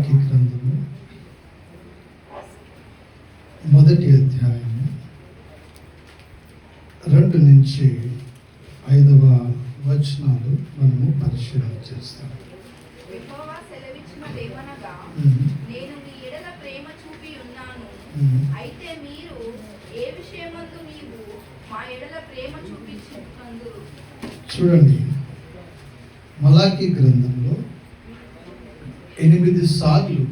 మలాకి గ్రంథము మొదటి అధ్యాయము 2 నుంచి 5వ వచనాలు మనము పరిశీలన చేస్తాం. యెహోవా సెలవిచ్చినదేమనగా, నేను మీ ఎడల ప్రేమ చూపి ఉన్నాను. అయితే మీరు ఏ విషయమందు నీవు మా ఎడల ప్రేమ చూపించినందురు. చూడండి, మలాకి గ్రంథంలో 8 సార్లు,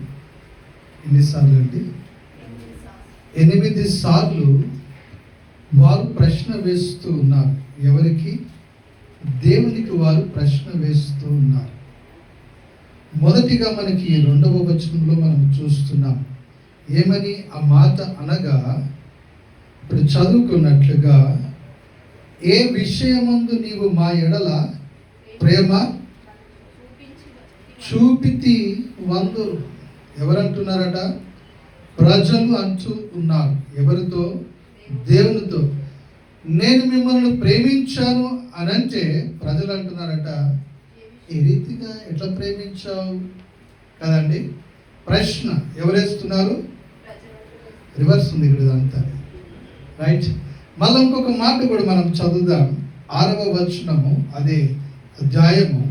ఎన్నిసార్లు అండి? 8 సార్లు వారు ప్రశ్న వేస్తూ ఉన్నారు. ఎవరికి? దేవునికి వారు ప్రశ్న వేస్తూ ఉన్నారు. మొదటిగా మనకి 2వ వచనంలో మనం చూస్తున్నాం. ఏమని ఆ మాట అనగా, ఇప్పుడు చదువుకున్నట్లుగా, ఏ విషయమందు నీవు మా ఎడల ప్రేమ చూపితి వందురు. ఎవరంటున్నారట? ప్రజలు అంటూ ఉన్నారు. ఎవరితో? దేవునితో. నేను మిమ్మల్ని ప్రేమించాను అనంటే ప్రజలు అంటున్నారట, ఈ రీతిగా ఎట్లా ప్రేమించావు కదండి. ప్రశ్న ఎవరేస్తున్నారు? రివర్స్ ఉంది ఇక్కడ అంతా. రైట్. మళ్ళీ ఇంకొక మాట కూడా మనం చదువుదాం. 6వ వచనము, అదే అధ్యాయము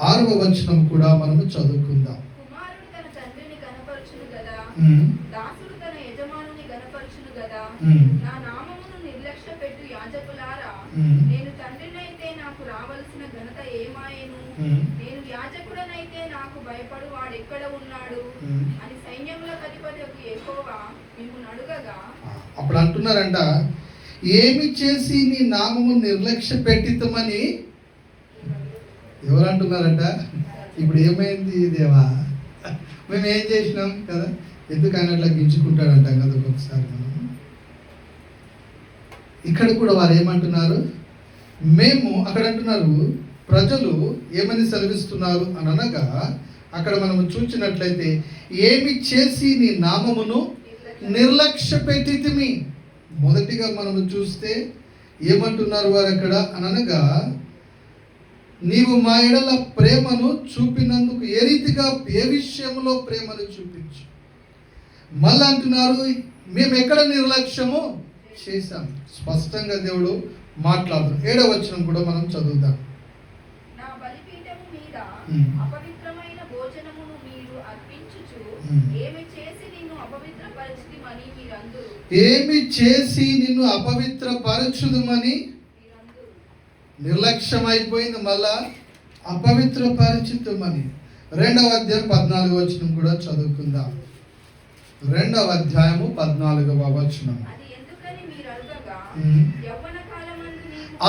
6వ వచనం కూడా మనము చదువుకుందాం. కుమారుడు తన తండ్రిని గనపరచును గదా, దాసుడు తన యజమానుని గనపరచును గదా. నా నామమును నిర్లక్ష్యపెట్టు యాజకులారా, నేను తండ్రినైతే నాకు రావలసిన ఘనత ఏమాయెను? నేను యాజకుడనైతే నాకు భయపడు వాడెక్కడ ఉన్నాడు అని సైన్యములకు అధిపతియగు యెహోవా మిమ్మును అడుగగా, అప్పుడు అంటున్నారంట, ఏమి చేసి నీ నామము నిర్లక్ష్య పెట్టితమని ఎవరు అంటున్నారంట? ఇప్పుడు ఏమైంది దేవా, మేము ఏం చేసినాం కదా, ఎందుకు ఆయన అట్లా గించుకుంటాడంటాం కదా ఒక్కొక్కసారి మనం. ఇక్కడ కూడా వారు ఏమంటున్నారు? మేము, అక్కడ అంటున్నారు ప్రజలు ఏమని సెలవిస్తున్నారు అని అనగా, అక్కడ మనం చూసినట్లయితే, ఏమి చేసి నీ నామమును నిర్లక్ష్య పెట్టితిమి. మొదటిగా మనము చూస్తే ఏమంటున్నారు వారు అక్కడ అని అనగా, నీవు మా ఎడల ప్రేమను చూపినందుకు ఏ రీతిగా, ఏ విషయంలో ప్రేమను చూపించు. మళ్ళీ అంటున్నారు, మేము ఎక్కడ నిర్లక్ష్యము చేశాం. స్పష్టంగా దేవుడు మాట్లాడుతారు. 7వ వచనం కూడా మనం చదువుదాం. నా బలిపీఠము మీద అపవిత్రమైన భోజనమును మీరు అర్పించుచు ఏమి చేసి నిన్ను అపవిత్రపరచుదుమని మీరందరూ. ఏమి చేసి నిన్ను అపవిత్రపరచుదుమని నిర్లక్ష్యం అయిపోయింది. మళ్ళా అపవిత్రపరిచితమని. 2వ అధ్యాయం 14వ వచనం కూడా చదువుకుందాం. 2వ అధ్యాయము 14వ వచనం.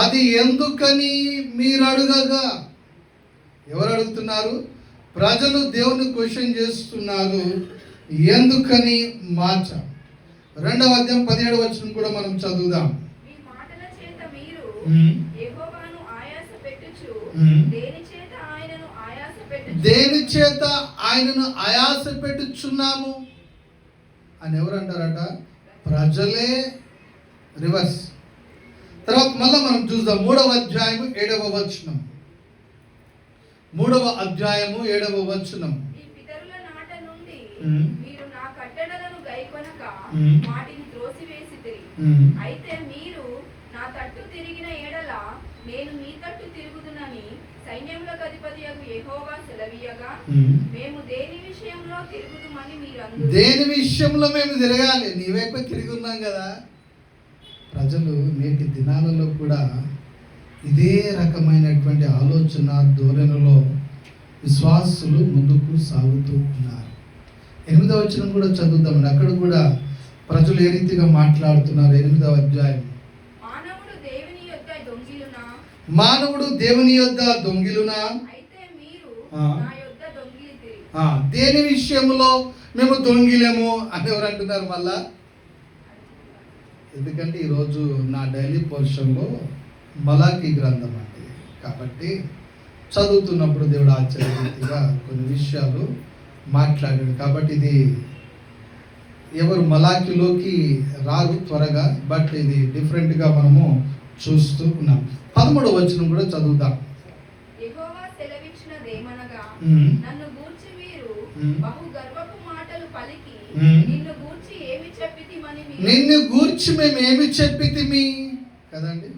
అది ఎందుకని మీరు అడగగా. ఎవరు అడుగుతున్నారు? ప్రజలు దేవుని క్వశ్చన్ చేస్తున్నారు, ఎందుకని మాట. 2వ అధ్యాయం 17వ వచనం కూడా మనం చదువుదాం. దేని చేత ఆయనను ఆయాస పెట్టుచున్నాము అని ఎవరు అంటారట? ప్రజలే. రివర్స్. తర్వాత మళ్ళీ మనం చూద్దాం. 3వ అధ్యాయము 7వ వచనం. 3వ అధ్యాయము 7వ వచనం. మీరు నా కట్టడలను గైకొనక వాటిని త్రోసివేసితిరి. అయితే మీరు నా తట్టు తిరిగిన ఎడల నేను మీ తట్టు తిరుగుదునని సైన్యములకు అధిపతియగు యెహోవా సెలవీయగా, మేము దేని విషయంలో తిరుగుదుమని మీరందరూ. దేని విషయంలో మేము తిరగాలి? నీ వైపు తిరిగి ఉన్నాం కదా. ప్రజలు నేటి దినాలలో కూడా ఇదే రకమైనటువంటి ఆలోచన ధోరణిలో విశ్వాసులు ముందుకు సాగుతూ ఉన్నారు. 8వ వచనం కూడా చదువుతామండి. అక్కడ కూడా ప్రజలు ఏ రీతిగా మాట్లాడుతున్నారు. 8వ అధ్యాయం. మానవుడు దేవుని యొద్ద దొంగిలునా? దేని విషయంలో మేము దొంగిలేము అని ఎవరు అంటున్నారు మళ్ళా? ఎందుకంటే ఈరోజు నా డైలీ పోర్షన్లో మలాకి గ్రంథం అండి. కాబట్టి చదువుతున్నప్పుడు దేవుడు ఆశ్చర్యరీతిగా కొన్ని విషయాలు మాట్లాడాడు. కాబట్టి ఇది ఎవరు మలాకిలోకి రారు త్వరగా, బట్ ఇది డిఫరెంట్గా మనము చూస్తూ ఉన్నాం. 13వ వచనం కూడా చదువుదాం. యెహోవా సెలవిచ్చినదేమనగా, నన్ను గూర్చి మీరు బహు గర్వపు మాటలు పలికి నిన్ను గూర్చి ఏమి చెప్పితిమని నిన్ను గూర్చి మేము ఏమి చెప్పితిమి కదండి.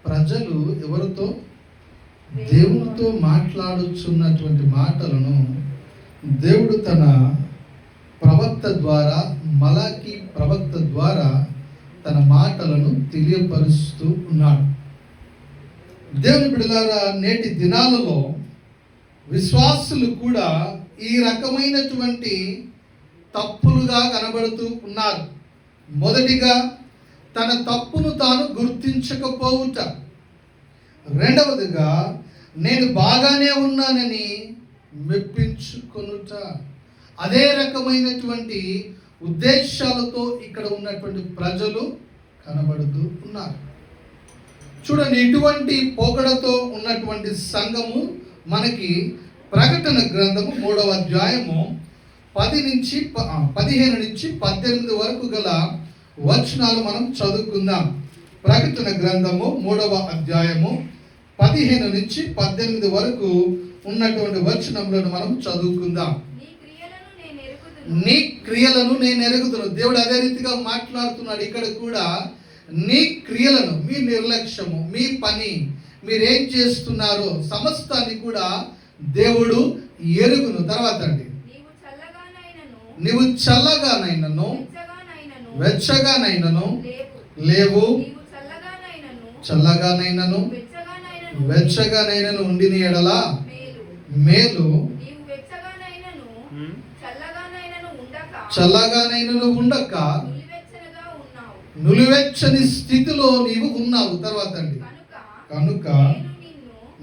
ప్రజలు ఎవరితో? దేవునితో మాట్లాడుచున్నటువంటి మాటలను దేవుడు తన ప్రవక్త ద్వారా, మలాకి ప్రవక్త ద్వారా తన మాటలను తెలియపరుస్తూ ఉన్నాడు. దేవుని బిడ్డలారా, నేటి దినాలలో విశ్వాసులు కూడా ఈ రకమైనటువంటి తప్పులుగా కనబడుతూ ఉన్నారు. మొదటిగా తన తప్పును తాను గుర్తించకపోవుట, రెండవదిగా నేను బాగానే ఉన్నానని మెప్పించుకొనుట. అదే రకమైనటువంటి ఉద్దేశాలతో ఇక్కడ ఉన్నటువంటి ప్రజలు కనబడుతూ ఉన్నారు. చూడండి, ఇటువంటి పోకడతో ఉన్నటువంటి సంఘము మనకి ప్రకటన గ్రంథము 3వ అధ్యాయము 15 నుంచి 18 వరకు గల వచనాలు మనం చదువుకుందాం. ప్రకటన గ్రంథము 3వ అధ్యాయము 15 నుంచి 18 వరకు ఉన్నటువంటి వచనములను మనం చదువుకుందాం. నీ క్రియలను నేను ఎరుగుదును. దేవుడు అదే రీతిగా మాట్లాడుతున్నాడు ఇక్కడ కూడా. నీ క్రియలను, మీ నిర్లక్ష్యము, మీ పని, మీరేం చేస్తున్నారో సమస్తాన్ని కూడా దేవుడు ఎరుగును. తర్వాత అండి, నీవు చల్లగానైనను వెచ్చగానైనను లేవు, చల్లగానైనను వెచ్చగానైనను ఉండిన ఎడల మేలు, చల్లగానైనను ఉండక నులివెచ్చని స్థితిలో నీవు ఉన్నావు. తర్వాత అండి, కనుక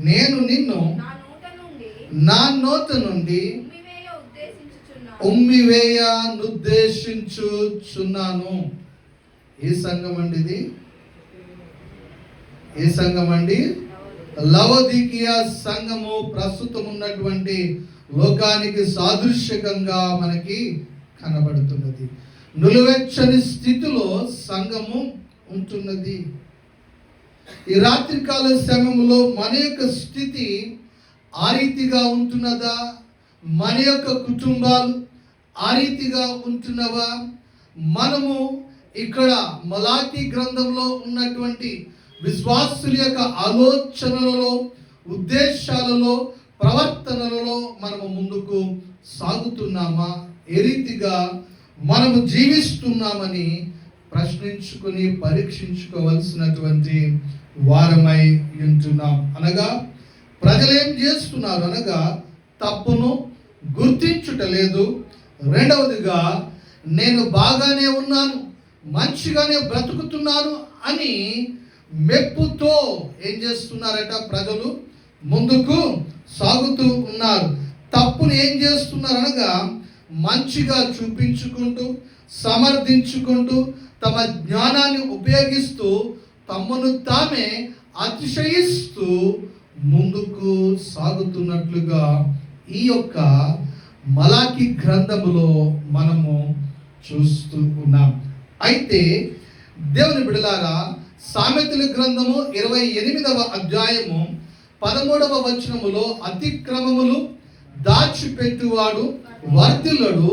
నేను నిన్ను నా నోట నుండి ఉమ్మివేయనుద్దేశించుచున్నాను. ఏ సంఘం అండి ఇది? ఏ సంఘం అండి? లవోదికీయ సంఘము ప్రస్తుతం ఉన్నటువంటి లోకానికి సాదృశ్యకంగా మనకి కనబడుతున్నది. నులివెచ్చని స్థితిలో సంఘము ఉంటున్నది. ఈ రాత్రికాల సమయంలో మన యొక్క స్థితి ఆ రీతిగా ఉంటున్నదా? మన యొక్క కుటుంబాలు ఆ రీతిగా ఉంటున్నవా? మనము ఇక్కడ మలాకి గ్రంథంలో ఉన్నటువంటి విశ్వాసుల యొక్క ఆలోచనలలో, ఉద్దేశాలలో, ప్రవర్తనలలో మనము ముందుకు సాగుతున్నామా? ఏ రీతిగా మనము జీవిస్తున్నామని ప్రశ్నించుకొని పరీక్షించుకోవలసినటువంటి వారమై ఉంటున్నాం. అనగా ప్రజలు ఏం చేస్తున్నారు అనగా తప్పును గుర్తించుటలేదు. రెండవదిగా నేను బాగానే ఉన్నాను, మంచిగానే బ్రతుకుతున్నాను అని మెప్పుతో ఏం చేస్తున్నారట? ప్రజలు ముందుకు సాగుతూ ఉన్నారు. తప్పును ఏం చేస్తున్నారు అనగా మంచిగా చూపించుకుంటూ, సమర్థించుకుంటూ, తమ జ్ఞానాన్ని ఉపయోగిస్తూ, తమను తామే అతిశయిస్తూ ముందుకు సాగుతున్నట్లుగా ఈ యొక్క మలాకి గ్రంథములో మనము చూస్తూ ఉన్నాం. అయితే దేవుని బిడ్డలారా, సామెతల గ్రంథము 28వ అధ్యాయము 13వ వచనములో అతిక్రమములు దాచిపెట్టువాడు వర్ధిల్లడు,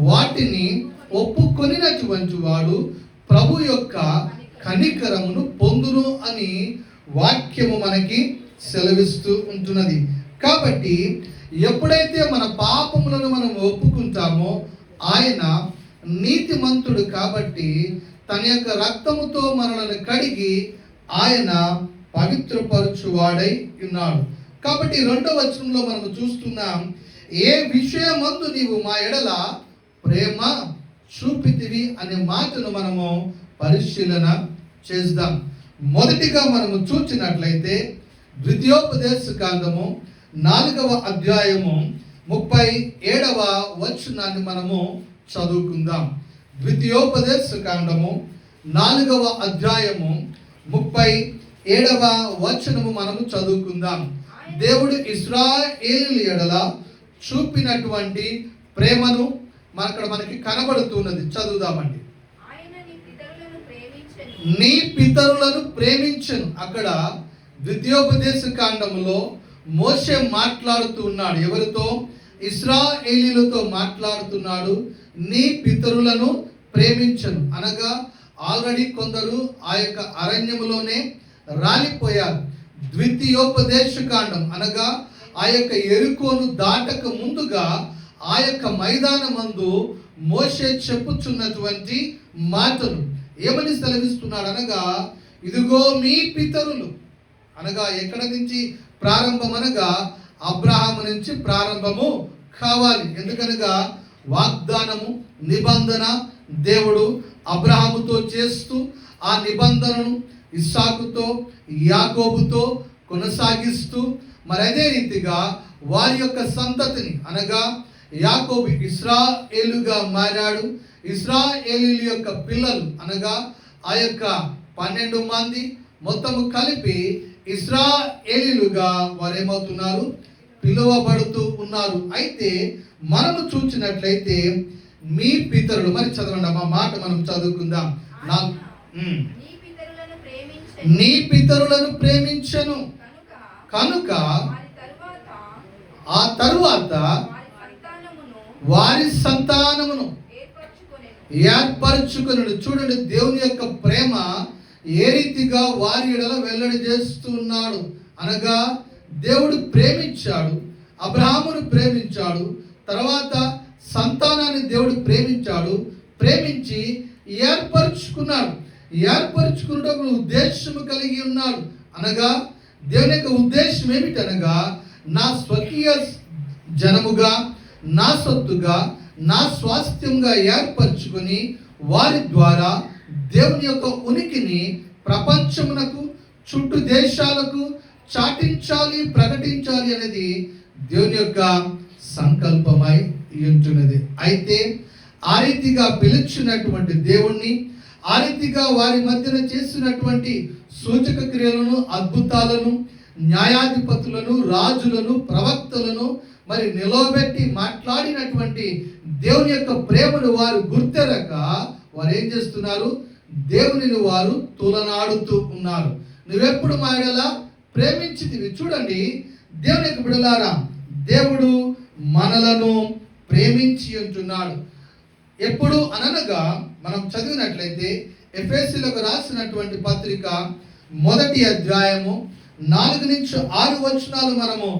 వాటిని ఒప్పుకొనినటువంటి వాడు ప్రభు యొక్క కనికరమును పొందును అని వాక్యము మనకి సెలవిస్తూ ఉంటున్నది. కాబట్టి ఎప్పుడైతే మన పాపములను మనం ఒప్పుకుంటామో ఆయన నీతిమంతుడు కాబట్టి తన యొక్క రక్తముతో మనలను కడిగి ఆయన పవిత్రపరచువాడై ఉన్నాడు. కాబట్టి 2వ వచనంలో మనం చూస్తున్నాం, ఏ విషయమందు నీవు మా ఎడల ప్రేమ చూపితివి అనే మాటను మనము పరిశీలన చేద్దాం. మొదటిగా మనము చూచినట్లయితే ద్వితీయోపదేశ కాండము 4వ అధ్యాయము 37వ వచనాన్ని మనము చదువుకుందాం. ద్వితీయోపదేశ కాండము 4వ అధ్యాయము 37వ వచనము మనము చదువుకుందాం. దేవుడు ఇశ్రాయేలు ఎడల చూపినటువంటి ప్రేమను మనకి కనబడుతున్నది. చదువుదామండి. నీ పితరులను ప్రేమించను. అక్కడ ద్వితీయోపదేశ కాండములో మోషే మాట్లాడుతూ ఉన్నాడు. ఎవరితో? ఇశ్రాయేలీయులతో మాట్లాడుతున్నాడు. నీ పితరులను ప్రేమించను అనగా ఆల్రెడీ కొందరు ఆ యొక్క అరణ్యములోనే రాలిపోయారు. ద్వితీయోపదేశకాండం అనగా ఆ యొక్క ఎరుకోను దాటక ముందుగా ఆ యొక్క మైదానమందు మోషే చెప్పుచున్నటువంటి మాటలు ఏమని సెలవిస్తున్నాడు అనగా, ఇదిగో మీ పితరులు అనగా ఎక్కడ నుంచి ప్రారంభం అనగా అబ్రహాము నుంచి ప్రారంభము కావాలి. ఎందుకనగా వాగ్దానము నిబంధన దేవుడు అబ్రహాముతో చేస్తూ ఆ నిబంధనను ఇస్సాకుతో యాకోబుతో కొనసాగిస్తూ మరి అదే రీతిగా వారి యొక్క సంతతిని అనగా యాకోబు ఇశ్రాయేలుగా మారాడు. ఇశ్రాయేలీయుల యొక్క పిల్లలు అనగా ఆ యొక్క 12 మంది మొత్తము కలిపి ఇశ్రాయేలీయులుగా వారు ఏమవుతున్నారు, పిలువబడుతూ ఉన్నారు. అయితే మనము చూసినట్లయితే మీ పితరులు, మరి చదవండి మా మాట మనం చదువుకుందాం. నీ పితరులను ప్రేమించను కనుక ఆ తరువాత వారి సంతానమును ఏర్పరచుకొనుడు. చూడండి, దేవుని యొక్క ప్రేమ ఏ రీతిగా వారి ఎడల వెల్లడి చేస్తున్నాడు అనగా, దేవుడు ప్రేమించాడు, అబ్రహామును ప్రేమించాడు, తర్వాత సంతానాన్ని దేవుడు ప్రేమించాడు, ప్రేమించి ఏర్పరచుకున్నాడు. ఏర్పరచుకున్నప్పుడు ఉద్దేశము కలిగి ఉన్నాడు అనగా, దేవుని యొక్క ఉద్దేశం ఏమిటనగా, నా స్వకీయ జనముగా, నా సొత్తుగా, నా స్వాస్థ్యంగా ఏర్పరచుకొని వారి ద్వారా దేవుని యొక్క ఉనికిని ప్రపంచమునకు, చుట్టూ దేశాలకు చాటించాలి, ప్రకటించాలి అనేది దేవుని యొక్క సంకల్పమై ఉంటున్నది. అయితే ఆ రీతిగా పిలిచినటువంటి దేవుణ్ణి, ఆ రీతిగా వారి మధ్యన చేసినటువంటి సూచక క్రియలను, అద్భుతాలను, న్యాయాధిపతులను, రాజులను, ప్రవక్తలను మరి నిలవబెట్టి మాట్లాడినటువంటి దేవుని యొక్క ప్రేమను వారు గుర్తెరక వారు ఏం చేస్తున్నారు, దేవునిని వారు తులనాడుతూ ఉన్నారు. నువ్వెప్పుడు మా ఎడల ప్రేమించితివి. చూడండి దేవుని యొక్క బిడ్డలారా, దేవుడు మనలను ప్రేమించి ఉంటున్నాడు. ఎప్పుడు అనగా మనం చదివినట్లయితే ఎఫెసీయులకు రాసినటువంటి పత్రిక 1వ అధ్యాయము 4 నుంచి 6 వచనాలు మనము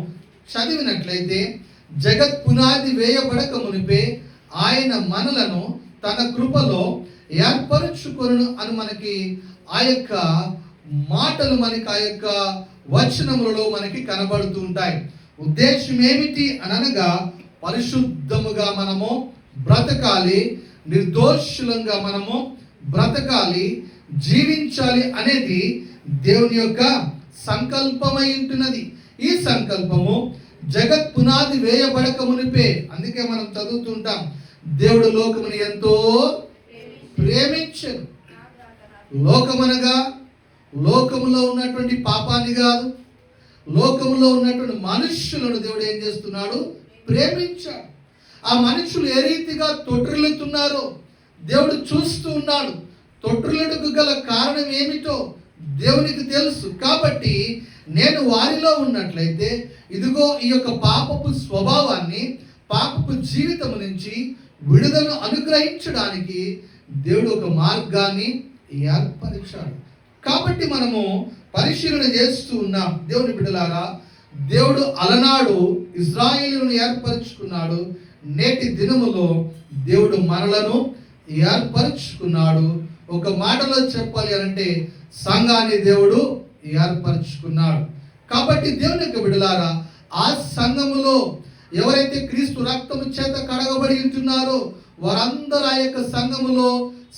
చదివినట్లయితే, జగత్ పునాది వేయబడక మునిపే ఆయన మనలను తన కృపలో ఏర్పరచుకొనును అని మనకి ఆ యొక్క మాటలు మనకి ఆ యొక్క వచనములలో మనకి కనబడుతూ ఉంటాయి. ఉద్దేశం ఏమిటి అనగా, పరిశుద్ధముగా మనము బ్రతకాలి, నిర్దోషులంగా మనము బ్రతకాలి, జీవించాలి అనేది దేవుని యొక్క సంకల్పమై ఉంటున్నది. ఈ సంకల్పము జగత్ పునాది వేయబడక మునిపే, అందుకే మనం చదువుతుంటాం, దేవుడు లోకముని ఎంతో ప్రేమించను. లోకమనగా లోకములో ఉన్నటువంటి పాపాన్ని కాదు, లోకములో ఉన్నటువంటి మనుష్యులను దేవుడు ఏం చేస్తున్నాడు, ప్రేమించాడు. ఆ మనుషులు ఏ రీతిగా తొట్టిల్లుతున్నారో దేవుడు చూస్తూ ఉన్నాడు. తొట్టిల్లుటకు గల కారణం ఏమిటో దేవునికి తెలుసు. కాబట్టి నేను వారిలో ఉన్నట్లయితే ఇదిగో ఈ యొక్క పాపపు స్వభావాన్ని, పాపపు జీవితం నుంచి విడుదల అనుగ్రహించడానికి దేవుడు ఒక మార్గాన్ని ఏర్పరిచాడు. కాబట్టి మనము పరిశీలన చేస్తూ ఉన్నాం. దేవుని బిడ్డలారా, దేవుడు అలనాడు ఇశ్రాయేలును ఏర్పరచుకున్నాడు. నేటి దినములో దేవుడు మనలను ఏర్పరచుకున్నాడు. ఒక మాటలో చెప్పాలి అంటే సంఘాన్ని దేవుడు ఏర్పరచుకున్నాడు. కాబట్టి దేవుని యొక్క బిడ్డలారా, ఆ సంఘములో ఎవరైతే క్రీస్తు రక్తము చేత కడగబడి ఉంటున్నారో వారందరూ ఆ యొక్క సంఘములో,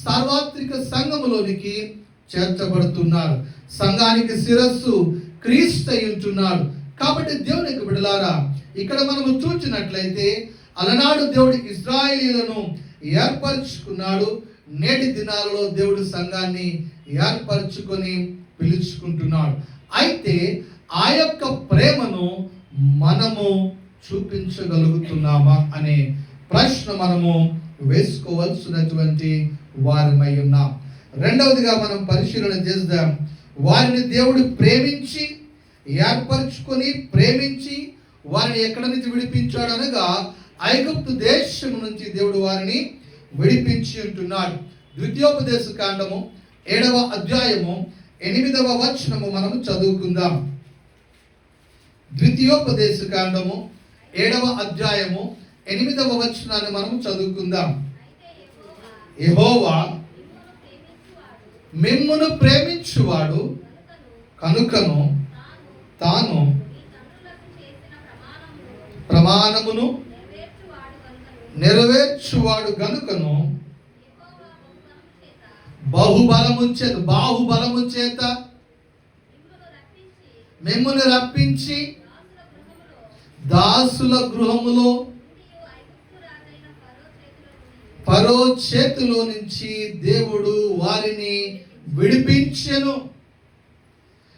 సార్వత్రిక సంఘములోనికి చేర్చబడుతున్నారు. సంఘానికి శిరస్సు క్రీస్తు అయి ఉంటున్నాడు. కాబట్టి దేవుని యొక్క బిడ్డలారా, ఇక్కడ మనము చూసినట్లయితే అలనాడు దేవుడు ఇశ్రాయేలీయులను ఏర్పరచుకున్నాడు. నేటి దినాలలో దేవుడు సంఘాన్ని ఏర్పరచుకొని పిలుచుకుంటున్నాడు. అయితే ఆ యొక్క ప్రేమను మనము చూపించగలుగుతున్నామా అనే ప్రశ్న మనము వేసుకోవాల్సినటువంటి వారమై ఉన్నాం. రెండవదిగా మనం పరిశీలన చేద్దాం. వారిని దేవుడు ప్రేమించి ఏర్పరచుకొని, ప్రేమించి వారిని ఎక్కడి నుంచి విడిపించాడు అనగా ఐగుప్తు దేశం నుంచి దేవుడు వారిని విడిపించి ఉంటున్నాడు. ద్వితీయోపదేశ కాండము 7వ అధ్యాయము 8వ వచనము మనము చదువుకుందాం. ద్వితీయోపదేశ కాండము 7వ అధ్యాయము 8వ వచనాన్ని మనము చదువుకుందాం. యెహోవా మిమ్మును ప్రేమించువాడు కనుకను తాను ప్రమాణమును నెరవేర్చువాడు గనుకను బాహుబలము చేత మిమ్మును రప్పించి దాసుల గృహములో ఫరో చేతిలో నుంచి దేవుడు వారిని విడిపించెను.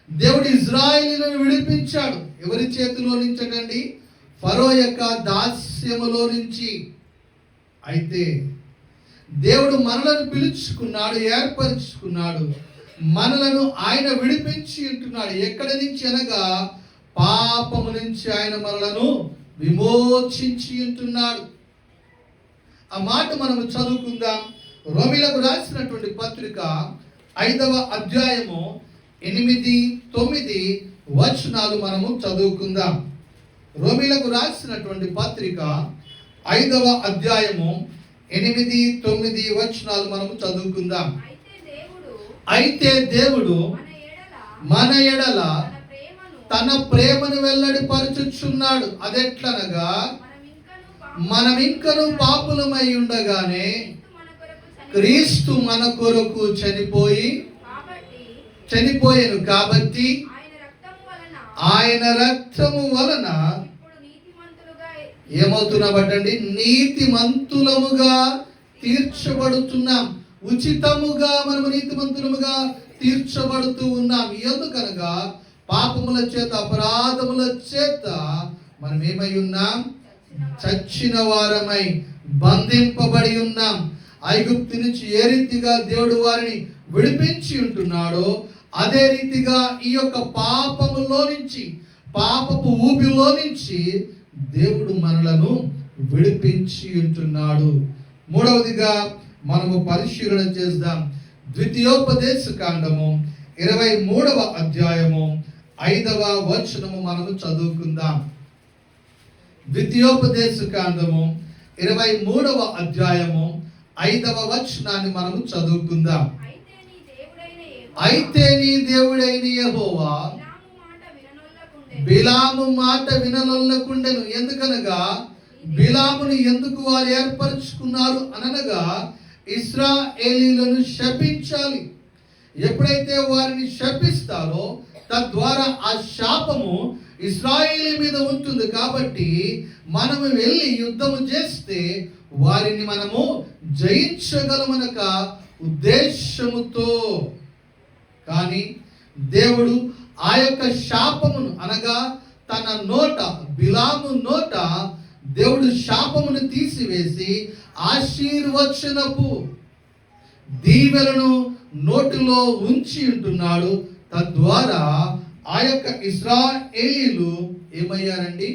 దేవుడు ఇజ్రాయేలును విడిపించాడు. ఎవరి చేతిలో నుంచండి? ఫరో యొక్క దాస్యములో నుంచి. అయితే దేవుడు మనలను పిలుచుకున్నాడు, ఏర్పరచుకున్నాడు. మనలను ఆయన విడిపించి ఉంటున్నాడు. ఎక్కడి నుంచి అనగా పాపము నుంచి ఆయన మనలను విమోచించి ఉంటున్నాడు. ఆ మాట మనము చదువుకుందాం. రోమీలకు రాసినటువంటి పత్రిక 5వ అధ్యాయము 8, 9 వచనాలు మనము చదువుకుందాం. రోమీలకు రాసినటువంటి పత్రిక 5వ అధ్యాయము 8, 9 వచనాలు మనము చదువుకుందాం. అయితే దేవుడు మన ఎడల తన ప్రేమను వెల్లడిపరచుచున్నాడు. అదెట్లనగా మనం ఇంకను పాపులమై ఉండగానే క్రీస్తు మన కొరకు చనిపోయాను కాబట్టి ఆయన రక్తము వలన ఏమవుతున్నాబట్టండి? నీతిమంతులముగా తీర్చబడుతున్నాం. ఉచితముగా మనము నీతిమంతులముగా తీర్చబడుతూ ఉన్నాం. ఎందుకనగా పాపముల చేత, అపరాధముల చేత మనం ఏమై ఉన్నాం? చచ్చిన వారమై బంధింపబడి ఉన్నాం. ఐగుప్తు నుంచి ఏ రీతిగా దేవుడు వారిని విడిపించి ఉంటున్నాడో అదే రీతిగా ఈ యొక్క పాపములో నుంచి, పాపపు ఊబిలో నుంచి దేవుడు మనలను విడిపించి ఉంటున్నాడు. మూడవదిగా మనము పరిశీలన చేద్దాం. ద్వితీయోపదేశ కాండము 23వ అధ్యాయము 5వ వచనము మనము చదువుకుందాం. ద్వితీయోపదేశ కాండము 23వ అధ్యాయము 5వ వచనాన్ని మనము చదువుకుందాం. అయితే నీ దేవుడైన యెహోవా బిలాము మాట విననొల్లకుండెను. ఎందుకనగా బిలామును ఎందుకు వారు ఏర్పరచుకున్నారు అనగా ఇశ్రాయేలీయులను శపించాలి. ఎప్పుడైతే వారిని శపిస్తారో తద్వారా ఆ శాపము ఇశ్రాయేలీ మీద ఉంటుంది. కాబట్టి మనము వెళ్ళి యుద్ధము చేస్తే వారిని మనము జయించగలమనక ఉద్దేశముతో. కానీ దేవుడు ఆ యొక్క శాపమును అనగా తన నోట, బిలాము నోట దేవుడు శాపమును తీసివేసి ఆశీర్వచనపు దీవెలను నోటిలో ఉంచి ఉంటున్నాడు. తద్వారా ఆ యొక్క ఇశ్రాయేలీయులు ఏమయ్యారండి?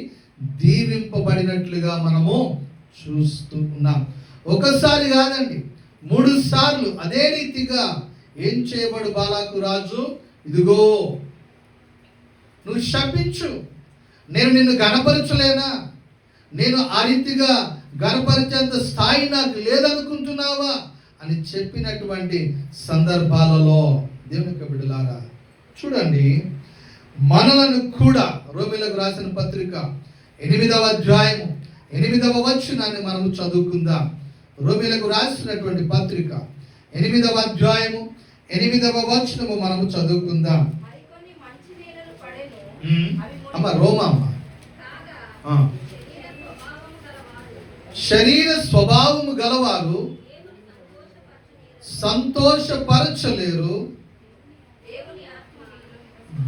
దీవింపబడినట్లుగా మనము చూస్తూ ఉన్నాం. ఒకసారి కాదండి, 3 సార్లు అదే రీతిగా ఏం చేయబడు బాలాకు రాజు? ఇదిగో నువ్వు శపించు, నేను నిన్ను గణపరచలేనా? నేను ఆ రీతిగా గణపరిచేంత స్థాయి నాకు లేదనుకుంటున్నావా అని చెప్పినటువంటి సందర్భాలలో దేవుని బిడ్డలారా చూడండి, మనలను కూడా రోమీలకు రాసిన పత్రిక 8వ అధ్యాయము 8వ వచనాన్ని మనము చదువుకుందాం. రోమీలకు రాసినటువంటి పత్రిక 8వ అధ్యాయము 8వ వచనము మనము చదువుకుందాం. అమ్మ రోమమ్మ, శరీర స్వభావము గలవారు సంతోషపరచలేరు,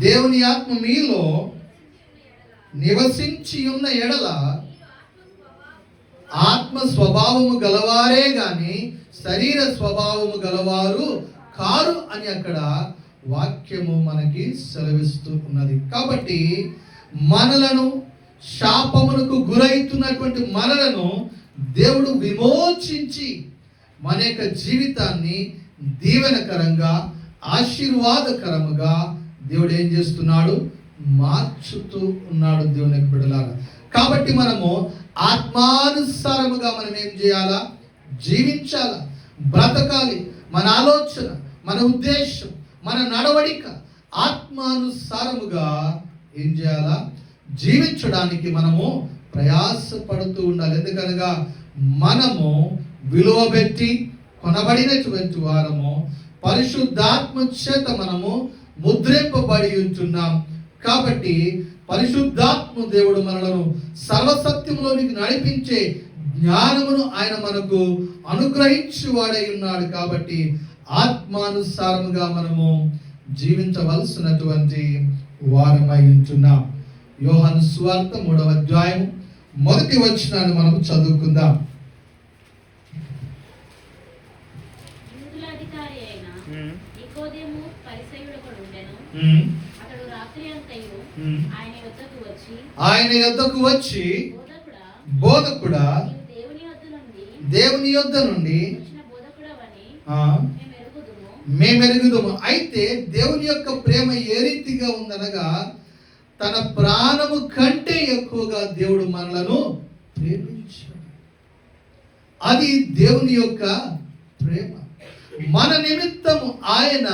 దేవుని ఆత్మ మీలో నివసించి ఉన్న ఎడల ఆత్మ స్వభావము గలవారే గాని శరీర స్వభావము గలవారు కారు అని అక్కడ వాక్యము మనకి సెలవిస్తూ ఉన్నది. కాబట్టి మనలను శాపమునకు గురైతున్నటువంటి మనలను దేవుడు విమోచించి మన యొక్క జీవితాన్ని దీవెనకరంగా, ఆశీర్వాదకరముగా దేవుడు ఏం చేస్తున్నాడు? మార్చుతూ ఉన్నాడు దేవుని యొక్క బిడ్డలారా. కాబట్టి మనము ఆత్మానుసారముగా మనం ఏం చేయాలా? జీవించాలా, బ్రతకాలి. మన ఆలోచన, మన ఉద్దేశం, మన నడవడిక ఆత్మానుసారముగా ఏం చేయాలా? జీవించడానికి మనము ప్రయాసపడుతూ ఉండాలి. ఎందుకనగా మనము విలువ పెట్టి కొనబడినటువంటి వారము, పరిశుద్ధాత్మ చేత మనము ముద్రింపబడి ఉంటున్నాం. కాబట్టి పరిశుద్ధాత్మ దేవుడు మనలను సర్వసత్యంలోనికి నడిపించే జ్ఞానమును ఆయన మనకు అనుగ్రహించువాడై ఉన్నాడు. కాబట్టి ఆత్మానుసారముగా మనము జీవించవలసినటువంటి వారమై ఉంటున్నాం. యోహాను సువార్త 3వ అధ్యాయం 1వ వచనాన్ని మనం చదువుకుందాం. ఆయన యొద్దకు వచ్చి, బోధకుడా, దేవుని యొద్ద నుండి మేమెరుగుదుము. అయితే దేవుని యొక్క ప్రేమ ఏ రీతిగా ఉందనగా, తన ప్రాణము కంటే ఎక్కువగా దేవుడు మనలను ప్రేమించాడు. అది దేవుని యొక్క ప్రేమ. మన నిమిత్తము ఆయన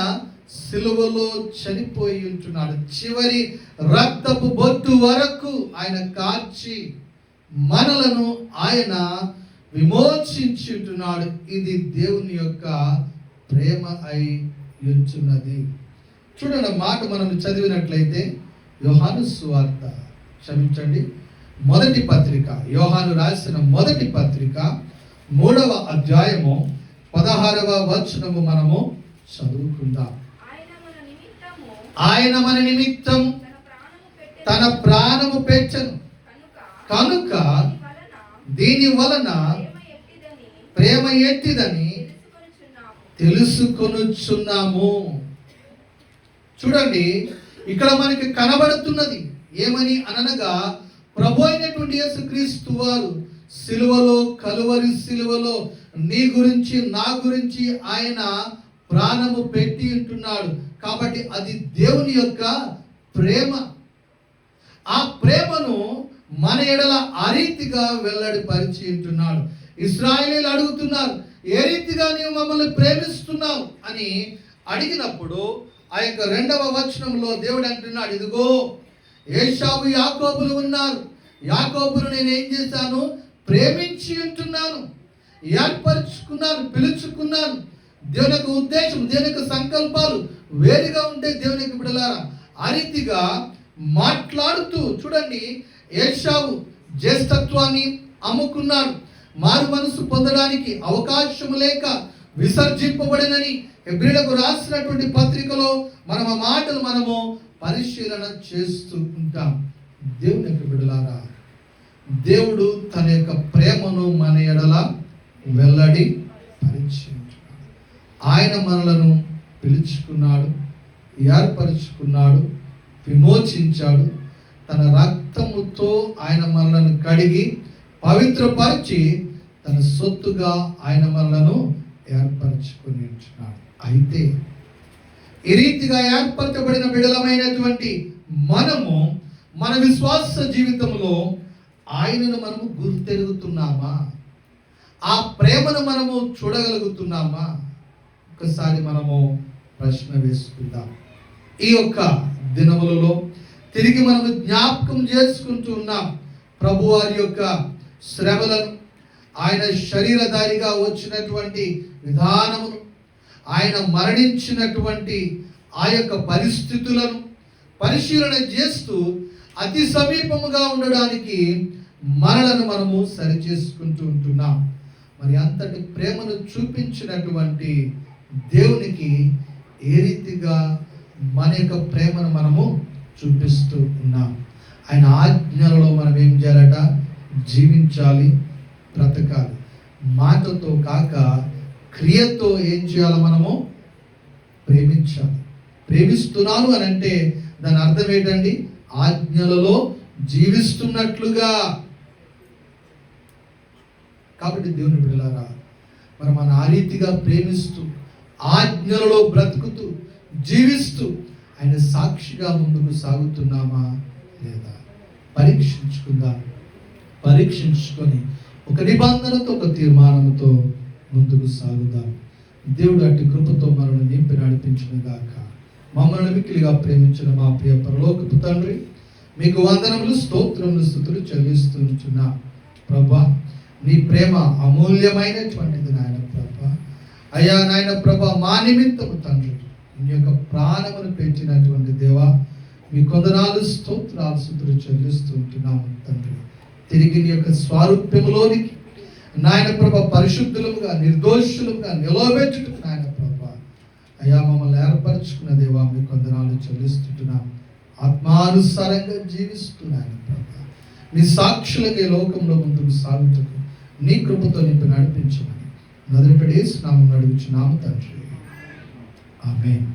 సిలువలో చనిపోయి ఉంటున్నాడు. చివరి రక్తపు బొట్టు వరకు ఆయన కార్చి మనలను ఆయన విమోచించి ఉంటున్నాడు. ఇది దేవుని యొక్క ప్రేమ అయి ఉంటున్నది. చూడండి, మాట మనం చదివినట్లయితే యోహాను సువార్త, క్షమించండి, మొదటి పత్రిక, యోహాను రాసిన మొదటి పత్రిక 3వ అధ్యాయము 16వ వచనము మనము చదువుకుందాం. ఆయన మన నిమిత్తం తన ప్రాణము పెట్టెను కనుక దీని వలన ప్రేమ ఎట్టిదని తెలుసుకొనుచున్నాము. చూడండి, ఇక్కడ మనకి కనబడుతున్నది ఏమని అనగా, ప్రభు అయినటువంటి యేసుక్రీస్తు వారు సిలువలో, కలువరి సిలువలో నీ గురించి, నా గురించి ఆయన ప్రాణము పెట్టి ఉంటున్నాడు. కాబట్టి అది దేవుని యొక్క ప్రేమ. ఆ ప్రేమను మన ఎడల ఆ రీతిగా వెల్లడిపరిచి ఉంటున్నాడు. ఇశ్రాయేలీయులు అడుగుతున్నారు, ఏ రీతిగా నీవు మమ్మల్ని ప్రేమిస్తున్నావు అని అడిగినప్పుడు ఆ యొక్క 2వ వచనంలో దేవుడు అంటున్నాడు, ఇదిగో ఏశావు యాకోబులు ఉన్నారు, యాకోబులు నేను ఏం చేశాను? ప్రేమించి ఉంటున్నాను, ఏర్పరచుకున్నాను, పిలుచుకున్నాను. దేవుని యొక్క ఉద్దేశం, దేవుని యొక్క సంకల్పాలు వేరుగా ఉంటే దేవుని యొక్క బిడ్డలారా ఆ రీతిగా మాట్లాడుతూ, చూడండి, ఏశావు జ్యేష్ఠత్వాన్ని అమ్ముకున్నాడు. మారు మనసు పొందడానికి అవకాశం లేక విసర్జింపబడినని హెబ్రీయులకు రాసినటువంటి పత్రికలో మనం ఆ మాటలు మనము పరిశీలన చేస్తూ ఉంటాం. దేవుని యొక్క బిడ్డలారా, దేవుడు తన యొక్క ప్రేమను మన ఎడల వెల్లడి పరిచయించున్నాడు. ఆయన మనలను పిలుచుకున్నాడు, ఏర్పరచుకున్నాడు, విమోచించాడు. తన రక్తముతో ఆయన మనలను కడిగి పవిత్రపరిచి తన సొత్తుగా ఆయన మనలను ఏర్పరచుకుని ఉంటున్నాడు. అయితే ఈ రీతిగా ఏర్పరచబడిన బిడలమైనటువంటి మనము మన విశ్వాస జీవితంలో ఆయనను మనము గుర్తెరుగుతున్నామా? ఆ ప్రేమను మనము చూడగలుగుతున్నామా? ఒకసారి మనము ప్రశ్న వేసుకుందాం. ఈ యొక్క దినములలో తిరిగి మనము జ్ఞాపకం చేసుకుంటూ ఉన్నాం ప్రభు వారి యొక్క శ్రమలను, ఆయన శరీరధారిగా వచ్చినటువంటి విధానమును, ఆయన మరణించినటువంటి ఆ యొక్క పరిస్థితులను పరిశీలన చేస్తూ అతి సమీపముగా ఉండడానికి మనలను మనము సరిచేసుకుంటూ ఉంటున్నాం. మరి అంతటి ప్రేమను చూపించినటువంటి దేవునికి ఏ రీతిగా మన యొక్క ప్రేమను మనము చూపిస్తూ ఉన్నాం. ఆయన ఆజ్ఞలలో మనం ఏం చేయాలట? జీవించాలి, బ్రతకాలి. మాటతో కాక క్రియతో ఏం చేయాలి? మనము ప్రేమించాలి. ప్రేమిస్తున్నాను అని అంటే దాని అర్థం ఏంటండి? ఆజ్ఞలలో జీవిస్తున్నట్లుగా. కాబట్టి దేవుని బిడ్డలారా, మనం ఆ రీతిగా ప్రేమిస్తూ, ఆజ్ఞలలో బ్రతుకుతూ, జీవిస్తూ ఆయన సాక్షిగా ముందుకు సాగుతున్నామా లేదా పరీక్షించుకుందాం. పరీక్షించుకొని ఒక నిబంధనతో, ఒక తీర్మానంతో ముందుకు సాగుదాం. దేవుడు అట్టి కృపతో మనల్ని నింపి నడిపించును గాక. మమ్మల్ని మిక్కిలిగా ప్రేమించిన మా ప్రియ పరలోకపు తండ్రి, మీకు వందనములు, స్తోత్రములు, స్తుతులు చెల్లిస్తుంటున్నా. ప్రభా, నీ ప్రేమ అమూల్యమైనటువంటిది నాయన ప్రభా. అయ్యా నాయన ప్రభా, మా నిమిత్తము తండ్రి నీ యొక్క ప్రాణమును పెంచినటువంటి దేవా, మీ కొందనాలు, స్తోత్రాలు, స్తుతులు చెల్లిస్తుంటున్నాము తండ్రి. తిరిగి నీ యొక్క స్వారూప్యములోనికి నాయన ప్రభ పరిశుద్ధులుగా, నిర్దోషులుగా నిలవబెట్టుటకు నాయన ప్రభ అయ్యా మమ్మల్ని ఏర్పరచుకున్న దేవా, మీ కొందనాలు చెల్లిస్తుంటున్నాం. ఆత్మానుసారంగా జీవిస్తున్నాను ప్రభ, నీ సాక్షులుగా ఈ లోకంలో ముందుకు సాగుటకు నీ కృపతో నింపి నడిపించమని నజరేయుడైన యేసు నామమున అడుగుచున్నాము తండ్రి. ఆమేన్.